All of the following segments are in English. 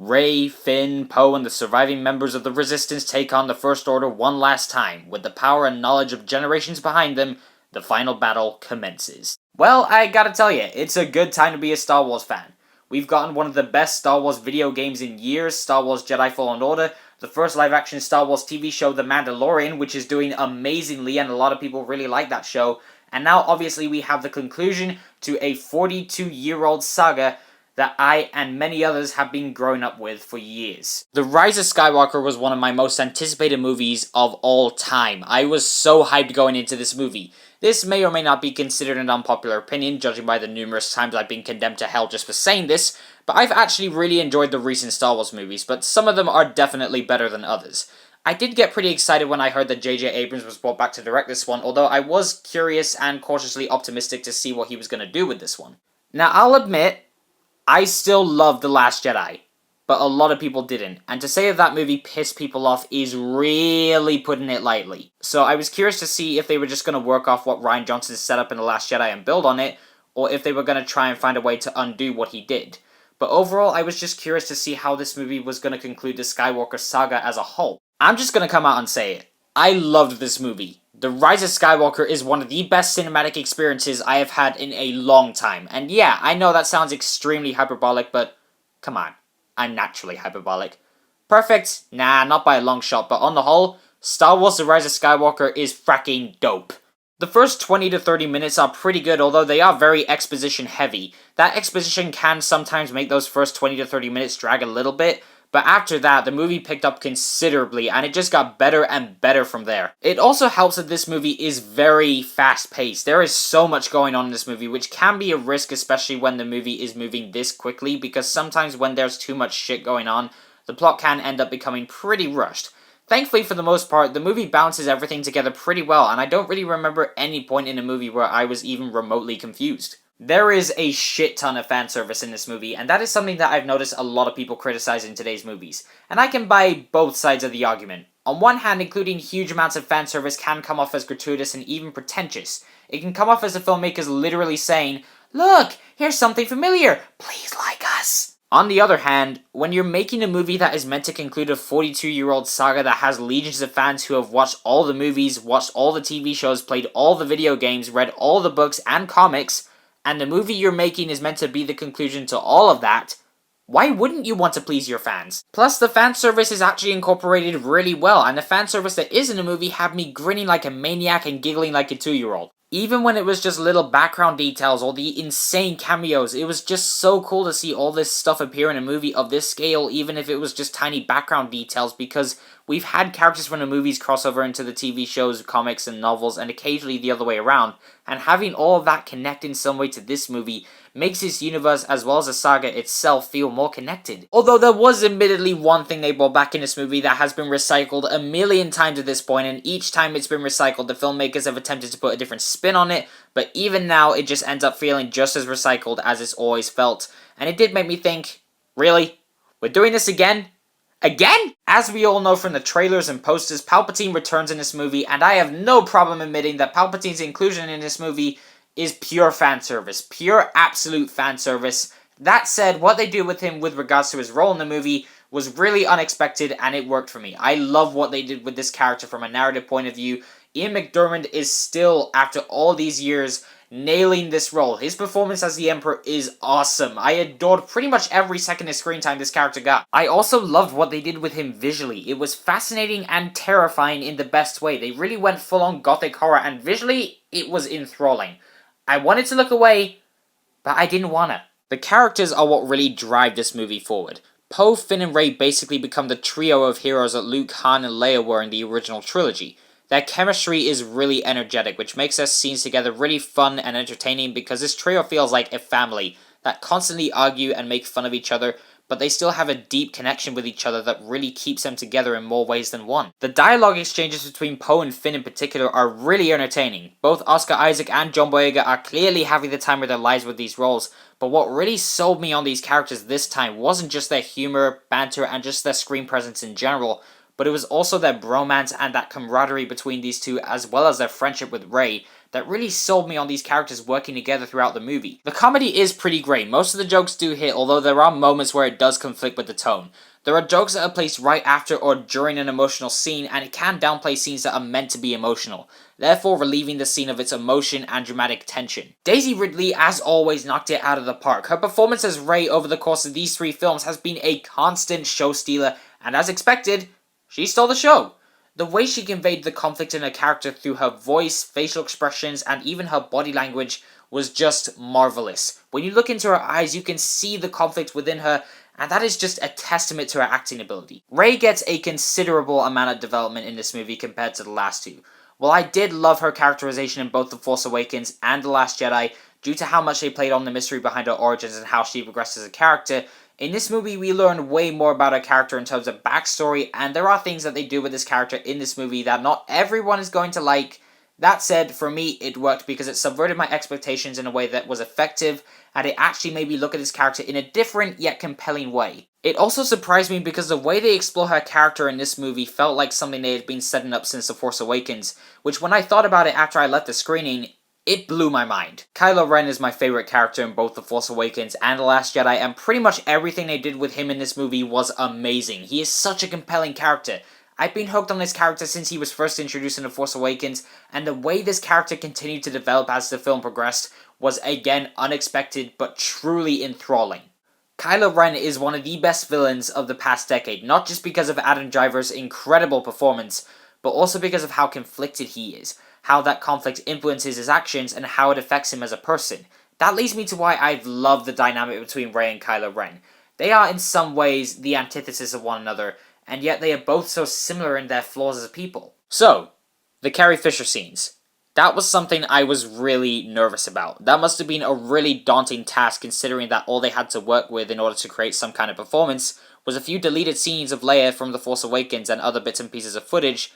Rey, Finn, Poe, and the surviving members of the Resistance take on the First Order one last time. With the power and knowledge of generations behind them, the final battle commences. Well, I gotta tell you, it's a good time to be a Star Wars fan. We've gotten one of the best Star Wars video games in years, Star Wars Jedi Fallen Order, the first live-action Star Wars TV show, The Mandalorian, which is doing amazingly, and a lot of people really like that show, and now obviously we have the conclusion to a 42-year-old saga that I and many others have been growing up with for years. The Rise of Skywalker was one of my most anticipated movies of all time. I was so hyped going into this movie. This may or may not be considered an unpopular opinion, judging by the numerous times I've been condemned to hell just for saying this, but I've actually really enjoyed the recent Star Wars movies, but some of them are definitely better than others. I did get pretty excited when I heard that J.J. Abrams was brought back to direct this one, although I was curious and cautiously optimistic to see what he was going to do with this one. Now, I'll admit, I still love The Last Jedi, but a lot of people didn't, and to say that movie pissed people off is really putting it lightly. So I was curious to see if they were just going to work off what Rian Johnson set up in The Last Jedi and build on it, or if they were going to try and find a way to undo what he did. But overall, I was just curious to see how this movie was going to conclude the Skywalker saga as a whole. I'm just going to come out and say it. I loved this movie. The Rise of Skywalker is one of the best cinematic experiences I have had in a long time. And yeah, I know that sounds extremely hyperbolic, but come on. I'm naturally hyperbolic. Perfect? Nah, not by a long shot, but on the whole, Star Wars The Rise of Skywalker is fracking dope. The first 20 to 30 minutes are pretty good, although they are very exposition heavy. That exposition can sometimes make those first 20 to 30 minutes drag a little bit, but after that, the movie picked up considerably, and it just got better and better from there. It also helps that this movie is very fast-paced. There is so much going on in this movie, which can be a risk, especially when the movie is moving this quickly, because sometimes when there's too much shit going on, the plot can end up becoming pretty rushed. Thankfully, for the most part, the movie balances everything together pretty well, and I don't really remember any point in a movie where I was even remotely confused. There is a shit ton of fan service in this movie, and that is something that I've noticed a lot of people criticize in today's movies. And I can buy both sides of the argument. On one hand, including huge amounts of fan service can come off as gratuitous and even pretentious. It can come off as the filmmakers literally saying, "Look, here's something familiar, please like us." On the other hand, when you're making a movie that is meant to conclude a 42-year-old saga that has legions of fans who have watched all the movies, watched all the TV shows, played all the video games, read all the books and comics, and the movie you're making is meant to be the conclusion to all of that, why wouldn't you want to please your fans? Plus, the fan service is actually incorporated really well, and the fan service that is in the movie had me grinning like a maniac and giggling like a 2-year-old. Even when it was just little background details or the insane cameos, it was just so cool to see all this stuff appear in a movie of this scale, even if it was just tiny background details, because we've had characters from the movies cross over into the TV shows, comics, and novels, and occasionally the other way around, and having all of that connect in some way to this movie makes this universe as well as the saga itself feel more connected. Although there was admittedly one thing they brought back in this movie that has been recycled a million times at this point, and each time it's been recycled, the filmmakers have attempted to put a different spin on it, but even now it just ends up feeling just as recycled as it's always felt. And it did make me think, really? We're doing this again? Again? As we all know from the trailers and posters, Palpatine returns in this movie, and I have no problem admitting that Palpatine's inclusion in this movie is pure fan service. Pure absolute fan service. That said, what they do with him with regards to his role in the movie was really unexpected, and it worked for me. I love what they did with this character from a narrative point of view. Ian McDiarmid is still, after all these years, nailing this role. His performance as the Emperor is awesome. I adored pretty much every second of screen time this character got. I also loved what they did with him visually. It was fascinating and terrifying in the best way. They really went full on gothic horror, and visually, it was enthralling. I wanted to look away, but I didn't wanna. The characters are what really drive this movie forward. Poe, Finn, and Rey basically become the trio of heroes that Luke, Han, and Leia were in the original trilogy. Their chemistry is really energetic, which makes their scenes together really fun and entertaining because this trio feels like a family that constantly argue and make fun of each other, but they still have a deep connection with each other that really keeps them together in more ways than one. The dialogue exchanges between Poe and Finn in particular are really entertaining. Both Oscar Isaac and John Boyega are clearly having the time of their lives with these roles, but what really sold me on these characters this time wasn't just their humor, banter, and just their screen presence in general, but it was also their bromance and that camaraderie between these two, as well as their friendship with Rey, that really sold me on these characters working together throughout the movie. The comedy is pretty great. Most of the jokes do hit, although there are moments where it does conflict with the tone. There are jokes that are placed right after or during an emotional scene, and it can downplay scenes that are meant to be emotional, therefore relieving the scene of its emotion and dramatic tension. Daisy Ridley, as always, knocked it out of the park. Her performance as Rey over the course of these 3 films has been a constant show stealer, and as expected, she stole the show. The way she conveyed the conflict in her character through her voice, facial expressions, and even her body language was just marvelous. When you look into her eyes, you can see the conflict within her, and that is just a testament to her acting ability. Rey gets a considerable amount of development in this movie compared to the last 2. While I did love her characterization in both The Force Awakens and The Last Jedi, due to how much they played on the mystery behind her origins and how she progressed as a character, in this movie we learn way more about her character in terms of backstory, and there are things that they do with this character in this movie that not everyone is going to like. That said, for me, it worked because it subverted my expectations in a way that was effective, and it actually made me look at this character in a different yet compelling way. It also surprised me because the way they explore her character in this movie felt like something they had been setting up since The Force Awakens, which when I thought about it after I left the screening, it blew my mind. Kylo Ren is my favorite character in both The Force Awakens and The Last Jedi, and pretty much everything they did with him in this movie was amazing. He is such a compelling character. I've been hooked on this character since he was first introduced in The Force Awakens, and the way this character continued to develop as the film progressed was again unexpected but truly enthralling. Kylo Ren is one of the best villains of the past decade, not just because of Adam Driver's incredible performance, but also because of how conflicted he is, how that conflict influences his actions, and how it affects him as a person. That leads me to why I've loved the dynamic between Rey and Kylo Ren. They are in some ways the antithesis of one another, and yet they are both so similar in their flaws as people. So, the Carrie Fisher scenes. That was something I was really nervous about. That must have been a really daunting task considering that all they had to work with in order to create some kind of performance was a few deleted scenes of Leia from The Force Awakens and other bits and pieces of footage,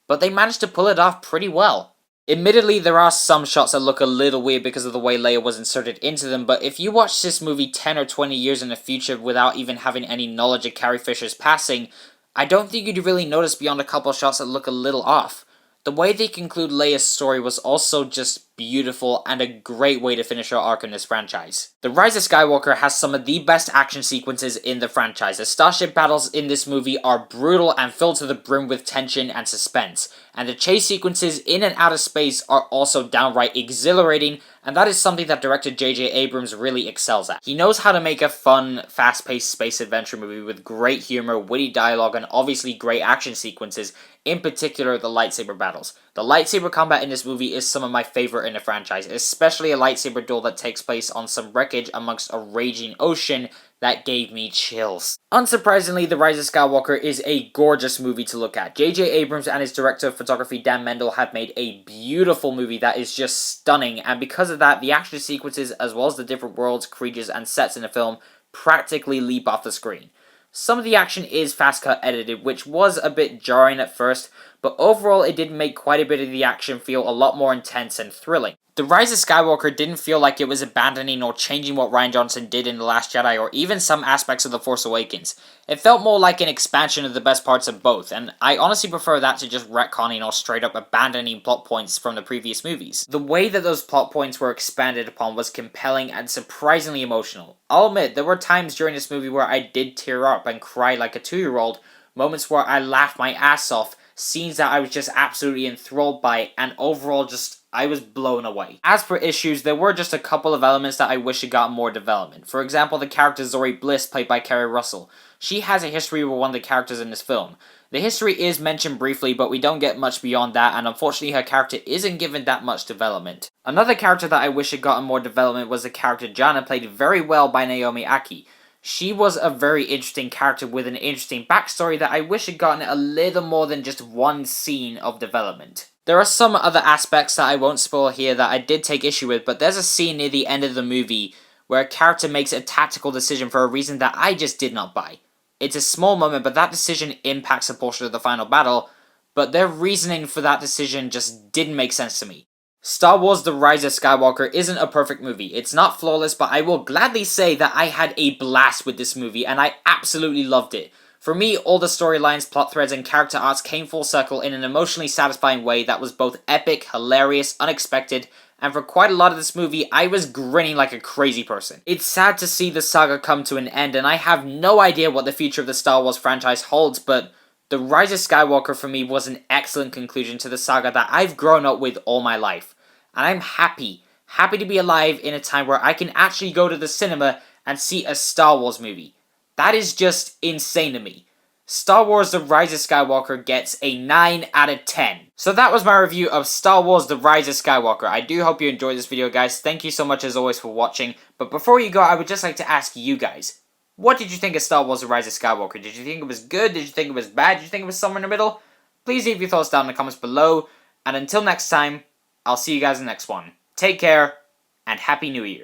but they managed to pull it off pretty well. Admittedly, there are some shots that look a little weird because of the way Leia was inserted into them, but if you watch this movie 10 or 20 years in the future without even having any knowledge of Carrie Fisher's passing, I don't think you'd really notice beyond a couple shots that look a little off. The way they conclude Leia's story was also just beautiful and a great way to finish her arc in this franchise. The Rise of Skywalker has some of the best action sequences in the franchise. The starship battles in this movie are brutal and filled to the brim with tension and suspense, and the chase sequences in and out of space are also downright exhilarating, and that is something that director J.J. Abrams really excels at. He knows how to make a fun, fast-paced space adventure movie with great humor, witty dialogue, and obviously great action sequences, in particular the lightsaber battles. The lightsaber combat in this movie is some of my favorite in the franchise, especially a lightsaber duel that takes place on some wreckage amongst a raging ocean that gave me chills. Unsurprisingly, The Rise of Skywalker is a gorgeous movie to look at. J.J. Abrams and his director of photography Dan Mendel have made a beautiful movie that is just stunning, and because of that, the action sequences as well as the different worlds, creatures, and sets in the film practically leap off the screen. Some of the action is fast-cut edited, which was a bit jarring at first, but overall it did make quite a bit of the action feel a lot more intense and thrilling. The Rise of Skywalker didn't feel like it was abandoning or changing what Rian Johnson did in The Last Jedi or even some aspects of The Force Awakens. It felt more like an expansion of the best parts of both, and I honestly prefer that to just retconning or straight up abandoning plot points from the previous movies. The way that those plot points were expanded upon was compelling and surprisingly emotional. I'll admit, there were times during this movie where I did tear up and cry like a 2-year-old, moments where I laughed my ass off, scenes that I was just absolutely enthralled by, and overall I was blown away. As for issues, there were just a couple of elements that I wish had gotten more development. For example, the character Zori Bliss, played by Kerry Russell. She has a history with one of the characters in this film. The history is mentioned briefly, but we don't get much beyond that, and unfortunately her character isn't given that much development. Another character that I wish had gotten more development was the character Jana, played very well by Naomi Aki. She was a very interesting character with an interesting backstory that I wish had gotten a little more than just one scene of development. There are some other aspects that I won't spoil here that I did take issue with, but there's a scene near the end of the movie where a character makes a tactical decision for a reason that I just did not buy. It's a small moment, but that decision impacts a portion of the final battle, but their reasoning for that decision just didn't make sense to me. Star Wars The Rise of Skywalker isn't a perfect movie. It's not flawless, but I will gladly say that I had a blast with this movie, and I absolutely loved it. For me, all the storylines, plot threads, and character arcs came full circle in an emotionally satisfying way that was both epic, hilarious, unexpected, and for quite a lot of this movie, I was grinning like a crazy person. It's sad to see the saga come to an end, and I have no idea what the future of the Star Wars franchise holds, but The Rise of Skywalker for me was an excellent conclusion to the saga that I've grown up with all my life. And I'm happy to be alive in a time where I can actually go to the cinema and see a Star Wars movie. That is just insane to me. Star Wars The Rise of Skywalker gets a 9 out of 10. So that was my review of Star Wars The Rise of Skywalker. I do hope you enjoyed this video, guys. Thank you so much as always for watching. But before you go, I would just like to ask you guys, what did you think of Star Wars The Rise of Skywalker? Did you think it was good? Did you think it was bad? Did you think it was somewhere in the middle? Please leave your thoughts down in the comments below. And until next time, I'll see you guys in the next one. Take care, and Happy New Year.